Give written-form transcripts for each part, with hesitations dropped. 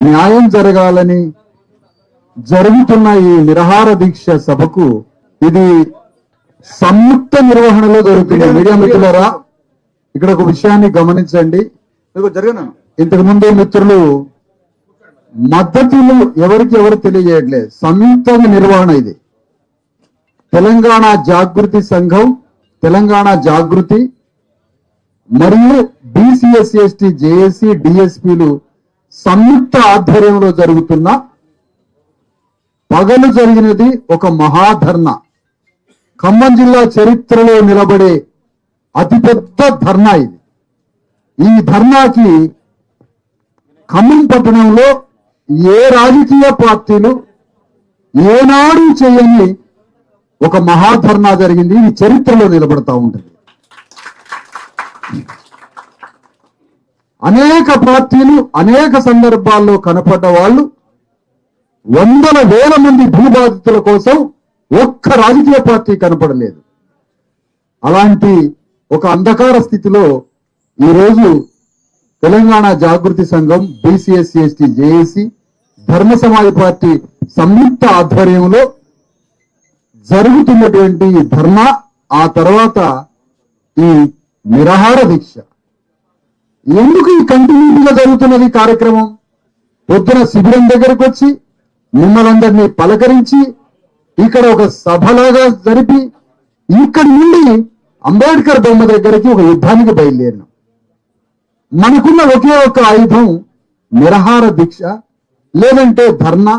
న్యాయం జరగాలని జరుగుతున్న ఈ నిరాహార దీక్ష సభకు ఇది సంయుక్త నిర్వహణలో జరుగుతుంది. మీడియా మిత్రులారా, ఇక్కడ ఒక విషయాన్ని గమనించండి. ఇంతకు ముందు మిత్రులు మద్దతులు ఎవరికి ఎవరు తెలియజేయట్లేదు. సంయుక్త నిర్వహణ ఇది. తెలంగాణ జాగృతి సంఘం, తెలంగాణ జాగృతి మరియు బీసీఎస్సీ జేఏసీ డిఎస్పీలు సంయుక్త ఆధ్వర్యంలో జరుగుతున్న పగలు జరిగినది ఒక మహాధర్నా. ఖమ్మం జిల్లా చరిత్రలో నిలబడే అతిపెద్ద ధర్నా ఇది. ఈ ధర్నాకి ఖమ్మం పట్టణంలో ఏ రాజకీయ పార్టీలు ఏనాడు చేయని ఒక మహాధర్నా జరిగింది. ఇది చరిత్రలో నిలబడతా ఉంటుంది. అనేక పార్టీలు అనేక సందర్భాల్లో కనపడ్డ వాళ్ళు వందల వేల మంది భూబాధితుల కోసం ఒక్క రాజకీయ పార్టీ కనపడలేదు. అలాంటి ఒక అంధకార స్థితిలో ఈరోజు తెలంగాణ జాగృతి సంఘం, బీసీఎస్సీ జేఏసీ, ధర్మ సమాజ్ పార్టీ సంయుక్త ఆధ్వర్యంలో జరుగుతున్నటువంటి ధర్నా, ఆ తర్వాత ఈ నిరాహార దీక్ష. ఎందుకు ఈ కంటిన్యూటీగా జరుగుతున్నది కార్యక్రమం? పొద్దున శిబిరం దగ్గరకు వచ్చి మిమ్మల్ందరినీ పలకరించి ఇక్కడ ఒక సభలాగా జరిపి ఇక్కడి నుండి అంబేద్కర్ బొమ్మ దగ్గరికి ఒక యుద్ధానికి బయలుదేరినాం. మనకున్న ఒకే ఒక ఆయుధం నిరాహార దీక్ష, లేదంటే ధర్నా.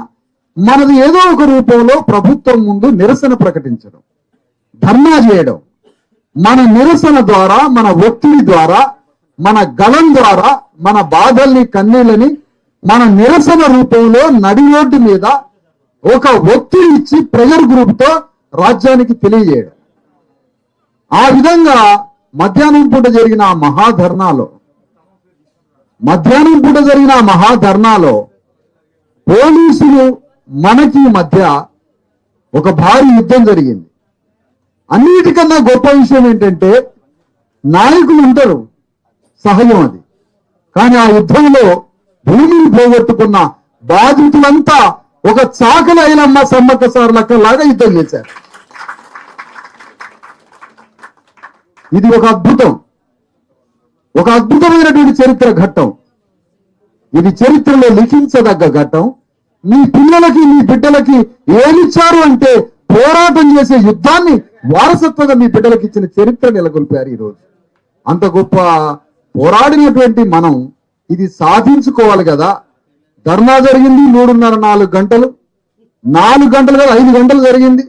మనది ఏదో ఒక రూపంలో ప్రభుత్వం ముందు నిరసన ప్రకటించడం, ధర్నా చేయడం. మన నిరసన ద్వారా, మన ఒత్తిడి ద్వారా, మన గళం ద్వారా మన బాధల్ని, కన్నీళ్ళని మన నిరసన రూపంలో నడి రోడ్డు మీద ఒక ఒత్తిడి ఇచ్చి ప్రెజర్ గ్రూప్ తో రాజ్యానికి తెలియజేయడం. ఆ విధంగా మధ్యాహ్నం పూట జరిగిన మహాధర్నాలో పోలీసులు మనకి మధ్య ఒక భారీ యుద్ధం జరిగింది. అన్నిటికన్నా గొప్ప విషయం ఏంటంటే, నాయకులు ఉంటారు, సహజం అది. కానీ ఆ యుద్ధంలో భూమిని పోగొట్టుకున్న బాధితులంతా ఒక చాకలి ఐలమ్మ సమ్మక్క సారలక్కలాగా యుద్ధం చేశారు. ఇది ఒక అద్భుతమైనటువంటి చరిత్ర ఘట్టం. ఇది చరిత్రలో లిఖించదగ్గ ఘట్టం. మీ పిల్లలకి, మీ బిడ్డలకి ఏమిచ్చారు అంటే పోరాటం చేసే యుద్ధాన్ని వారసత్వంగా మీ బిడ్డలకి ఇచ్చిన చరిత్ర నెలకొల్పారు ఈరోజు. అంత గొప్ప పోరాడినటువంటి మనం ఇది సాధించుకోవాలి కదా. ధర్నా జరిగింది 3.5-4 గంటలు, 4 గంటలు కదా 5 గంటలు జరిగింది.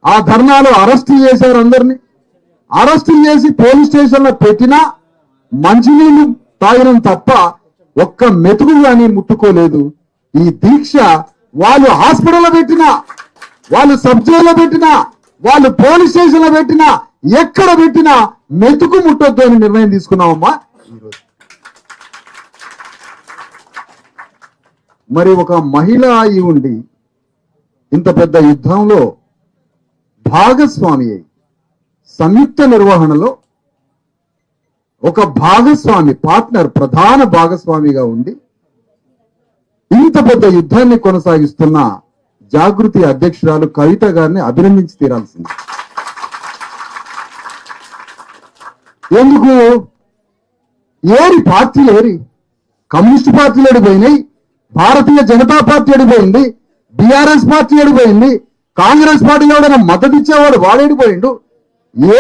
ఆ ధర్నాలో అరెస్టులు చేశారు. అందరినీ అరెస్టులు చేసి పోలీస్ స్టేషన్లో పెట్టినా మంచినీళ్ళు తాగడం తప్ప ఒక్క మెతుకు కానీ ముట్టుకోలేదు. ఈ దీక్ష వాళ్ళు హాస్పిటల్లో పెట్టినా, వాళ్ళు సబ్ జైల్లో పెట్టినా, వాళ్ళు పోలీస్ స్టేషన్లో పెట్టినా, ఎక్కడ పెట్టినా మెతుకు ముట్టొద్దు అని నిర్ణయం తీసుకున్నామమ్మా ఈరోజు. మరి ఒక మహిళ అయి ఉండి ఇంత పెద్ద యుద్ధంలో భాగస్వామి అయి సంయుక్త నిర్వహణలో ఒక పార్ట్నర్, ప్రధాన భాగస్వామిగా ఉండి ఇంత పెద్ద యుద్ధాన్ని కొనసాగిస్తున్న జాగృతి అధ్యక్షురాలు కవిత గారిని అభినందించి తీరాల్సింది. ఎందుకు? పార్టీలు కమ్యూనిస్ట్ పార్టీలు ఎడిపోయినాయి, భారతీయ జనతా పార్టీ ఎడిపోయింది, బీఆర్ఎస్ పార్టీ ఎడిపోయింది, కాంగ్రెస్ పార్టీలో ఎవడైనా మద్దతు ఇచ్చేవాడు వాడేడిపోయిండు.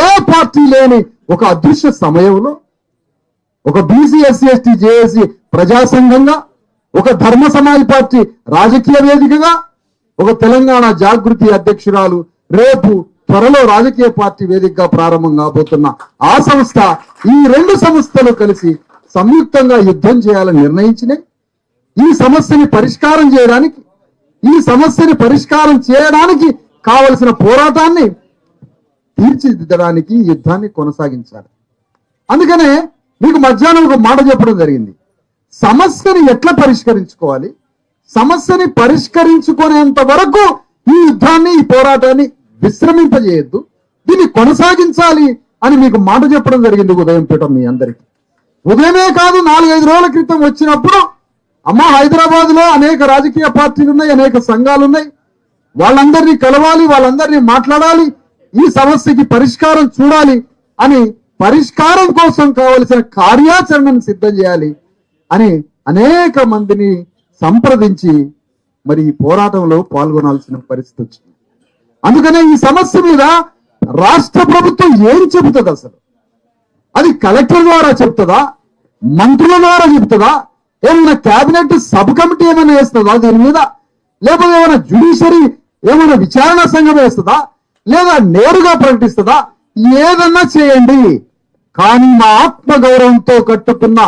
ఏ పార్టీ లేని ఒక అదృశ్య సమయంలో ఒక బీసీఎస్సీ జేఏసీ ప్రజా సంఘంగా, ఒక ధర్మ సమాజ్ పార్టీ రాజకీయ వేదికగా, ఒక తెలంగాణ జాగృతి అధ్యక్షురాలు రేపు త్వరలో రాజకీయ పార్టీ వేదికగా ప్రారంభం కాబోతున్న ఆ సంస్థ, ఈ 2 సంస్థలు కలిసి సంయుక్తంగా యుద్ధం చేయాలని నిర్ణయించినాయి. ఈ సమస్యని పరిష్కారం చేయడానికి కావలసిన పోరాటాన్ని తీర్చిదిద్దడానికి యుద్ధాన్ని కొనసాగించాలి. అందుకనే మీకు మధ్యాహ్నం ఒక మాట చెప్పడం జరిగింది. సమస్యని ఎట్లా పరిష్కరించుకోవాలి, సమస్యని పరిష్కరించుకునేంత వరకు ఈ యుద్ధాన్ని, ఈ పోరాటాన్ని విశ్రమింపజేయద్దు, దీన్ని కొనసాగించాలి అని మీకు మాట చెప్పడం జరిగింది ఉదయం పీఠం మీ అందరికీ. ఉదయమే కాదు, 4-5 రోజుల క్రితం వచ్చినప్పుడు అమ్మా హైదరాబాద్ లో అనేక రాజకీయ పార్టీలు ఉన్నాయి, అనేక సంఘాలు ఉన్నాయి. వాళ్ళందరినీ కలవాలి, వాళ్ళందరినీ మాట్లాడాలి, ఈ సమస్యకి పరిష్కారం చూడాలి అని, పరిష్కారం కోసం కావలసిన కార్యాచరణను సిద్ధం చేయాలి అని అనేక మందిని సంప్రదించి మరి ఈ పోరాటంలో పాల్గొనాల్సిన పరిస్థితి వచ్చింది. అందుకనే ఈ సమస్య మీద రాష్ట్ర ప్రభుత్వం ఏం చెబుతుంది అసలు? అది కలెక్టర్ ద్వారా చెప్తుందా, మంత్రుల ద్వారా చెప్తుందా, ఏమైనా కేబినెట్ సబ్ కమిటీ ఏమైనా వేస్తుందా దీని మీద, లేకపోతే ఏమైనా జ్యుడిషియరీ ఏమైనా విచారణ సంఘం వేస్తుందా, లేదా నేరుగా ప్రకటిస్తుందా? ఏదన్నా చేయండి, కానీ మా ఆత్మగౌరవంతో కట్టుకున్న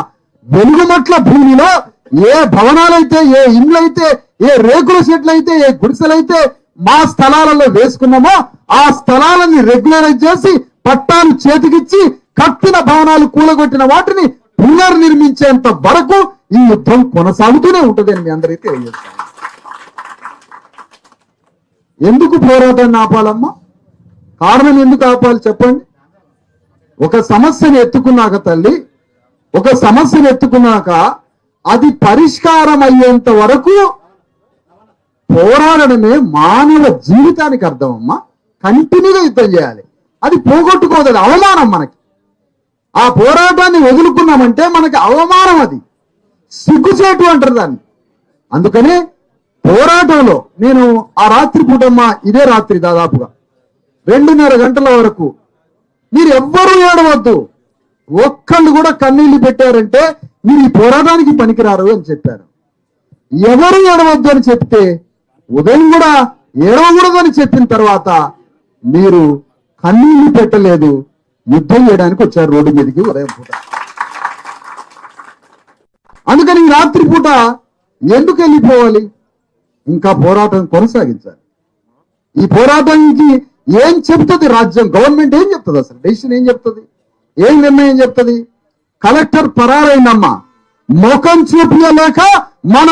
వెలుగుమట్ల భూమిలో ఏ భవనాలైతే, ఏ ఇండ్లైతే, ఏ రేకుల షెడ్లైతే, ఏ గుడిసెలైతే మా స్థలాలలో వేసుకున్నామో ఆ స్థలాలని రెగ్యులరైజ్ చేసి పట్టాలు చేతికిచ్చి కట్టిన భవనాలు కూలగొట్టిన వాటిని పునర్నిర్మించేంత వరకు ఈ యుద్ధం కొనసాగుతూనే ఉంటుంది అని మీ అందరికీ తెలియజేస్తాను. ఎందుకు పోరాటాన్ని ఆపాలమ్మా? కారణం ఎందుకు ఆపాలి చెప్పండి? ఒక సమస్యను ఎత్తుకున్నాక తల్లి, ఒక సమస్యను ఎత్తుకున్నాక అది పరిష్కారం అయ్యేంత వరకు పోరాడమే మానవ జీవితానికి అర్థం అమ్మా. కంటిన్యూగా యుద్ధం చేయాలి, అది పోగొట్టుకోదు, అవమానం మనకి. ఆ పోరాటాన్ని వదులుకున్నామంటే మనకి అవమానం, అది సిగ్గుచేటు అంటారు దాన్ని. అందుకనే పోరాటంలో నేను ఆ రాత్రి పూటమ్మా, ఇదే రాత్రి దాదాపుగా 2:30 గంటల వరకు మీరు ఎవ్వరూ ఏడవద్దు, ఒక్కళ్ళు కూడా కన్నీళ్లు పెట్టారంటే మీరు ఈ పోరాటానికి పనికిరారు అని చెప్పారు. ఎవరు ఏడవద్దు అని చెప్తే ఉదయం కూడా ఏడవకూడదు అని చెప్పిన తర్వాత మీరు కన్నీళ్లు పెట్టలేదు, యుద్ధం చేయడానికి వచ్చారు రోడ్డు మీదకి ఉదయం పూట. అందుకని ఈ రాత్రి పూట ఎందుకు వెళ్ళిపోవాలి? ఇంకా పోరాటం కొనసాగించాలి. ఈ పోరాటానికి ఏం చెప్తుంది రాజ్యం, గవర్నమెంట్ ఏం చెప్తుంది, అసలు డెసిషన్ ఏం చెప్తుంది, ఏం నిర్ణయం చెప్తుంది? కలెక్టర్ పరారైందమ్మా, ముఖం చూపించలేక మన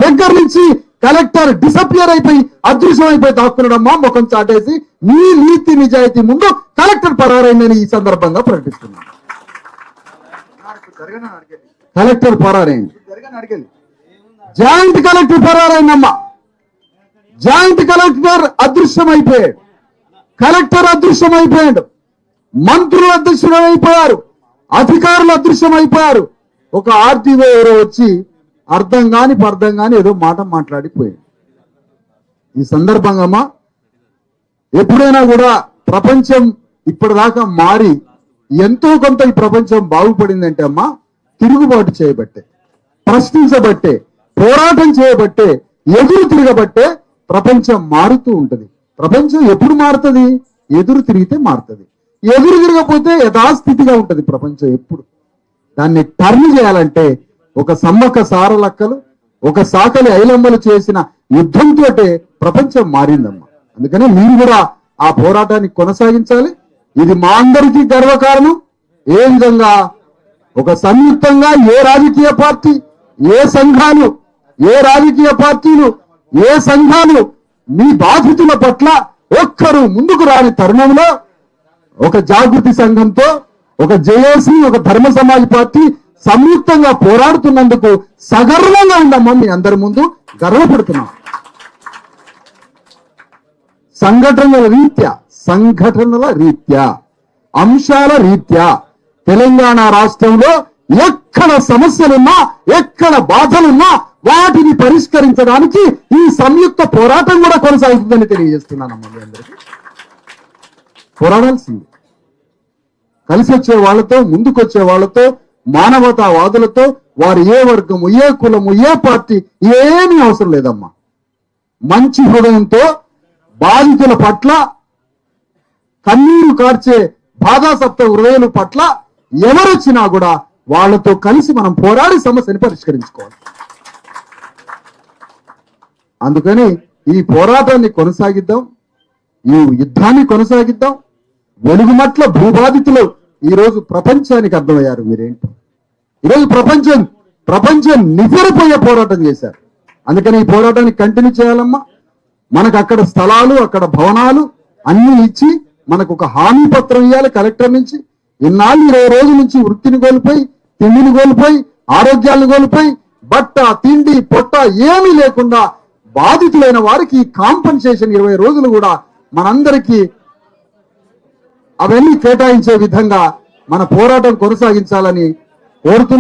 దగ్గర నుంచి కలెక్టర్ డిసపియర్ అయిపోయి అదృశ్యం అయిపోయి దాక్కున్నాడమ్మా, ముఖం చాటేసి. మీ నీతి నిజాయితీ ముందు కలెక్టర్ పరారైందని ఈ సందర్భంగా ప్రకటిస్తున్నాను. కలెక్టర్ పరారైంది, జాయింట్ కలెక్టర్ పరారైందమ్మా, జాయింట్ కలెక్టర్ అదృశ్యం అయిపోయాడు, కలెక్టర్ అదృశ్యం అయిపోయాడు, మంత్రులు అదృశ్యం అయిపోయారు, అధికారులు అదృశ్యం అయిపోయారు. ఒక ఆర్టీఓ ఎవరో వచ్చి అర్థం కాని ఏదో మాట మాట్లాడిపోయాడు. ఈ సందర్భంగా ఎప్పుడైనా కూడా ప్రపంచం ఇప్పటిదాకా మారి ఎంతో కొంత ఈ ప్రపంచం బాగుపడిందంటే అమ్మా తిరుగుబాటు చేయబట్టే, ప్రశ్నించబట్టే, పోరాటం చేయబట్టే, ఎదురు తిరగబట్టే ప్రపంచం మారుతూ ఉంటది. ప్రపంచం ఎప్పుడు మారుతుంది? ఎదురు తిరిగితే మారుతుంది. ఎదురు తిరగకపోతే యథాస్థితిగా ఉంటది ప్రపంచం ఎప్పుడు. దాన్ని టర్న్ చేయాలంటే ఒక సమ్మక్క సారలక్కలు, ఒక సాకలి ఐలమ్మలు చేసిన యుద్ధంతో ప్రపంచం మారిందమ్మా. అందుకనే మీరు కూడా ఆ పోరాటాన్ని కొనసాగించాలి. ఇది మా అందరికీ గర్వకారణం. ఏ విధంగా ఒక సంయుక్తంగా ఏ రాజకీయ పార్టీ, ఏ సంఘాలు, ఏ రాజకీయ పార్టీలు, ఏ సంఘాలు మీ బాధితుల పట్ల ఒక్కరు ముందుకు రాని తరుణంలో ఒక జాగృతి సంఘంతో, ఒక జేఏసీ, ఒక ధర్మ సమాజ్ పార్టీ సంయుక్తంగా పోరాడుతున్నందుకు సగర్వంగా ఉందమ్మా. మీ అందరి ముందు గర్వపడుతున్నాం. సంఘటనల రీత్యా అంశాల రీత్యా తెలంగాణ రాష్ట్రంలో ఎక్కడ సమస్యలున్నా, ఎక్కడ బాధలున్నా వాటిని పరిష్కరించడానికి ఈ సంయుక్త పోరాటం కూడా కొనసాగుతుందని తెలియజేస్తున్నానమ్మా. మీ అందరికీ పోరాడాల్సింది. కలిసి వచ్చే వాళ్ళతో, ముందుకొచ్చే వాళ్ళతో, మానవతావాదులతో, వారు ఏ వర్గము, ఏ కులము, ఏ పార్టీ ఏమీ అవసరం లేదమ్మా. మంచి హృదయంతో బాధితుల పట్ల, కన్నీరు కార్చే బాధాసప్త హృదయాల పట్ల ఎవరొచ్చినా కూడా వాళ్ళతో కలిసి మనం పోరాడి సమస్యని పరిష్కరించుకోవాలి. అందుకని ఈ పోరాటాన్ని కొనసాగిద్దాం, ఈ యుద్ధాన్ని కొనసాగిద్దాం. వెలుగుమట్ల భూబాధితులు ఈరోజు ప్రపంచానికి అర్థమయ్యారు. మీరేంటి ఈరోజు ప్రపంచం నివ్వెరపోయే పోరాటం చేశారు. అందుకని ఈ పోరాటాన్ని కంటిన్యూ చేయాలమ్మా. మనకు అక్కడ స్థలాలు, అక్కడ భవనాలు అన్ని ఇచ్చి మనకు ఒక హామీ పత్రం ఇవ్వాలి కలెక్టర్ నుంచి. ఇన్నాళ్ళు 20 రోజుల నుంచి వృత్తిని కోల్పోయి, తిండిని కోల్పోయి, ఆరోగ్యాలను కోల్పోయి బట్ట తిండి పొట్ట ఏమీ లేకుండా బాధితులైన వారికి కాంపన్సేషన్ 20 రోజులు కూడా మనందరికీ అవన్నీ కేటాయించే విధంగా మన పోరాటం కొనసాగించాలని కోరుతున్నా.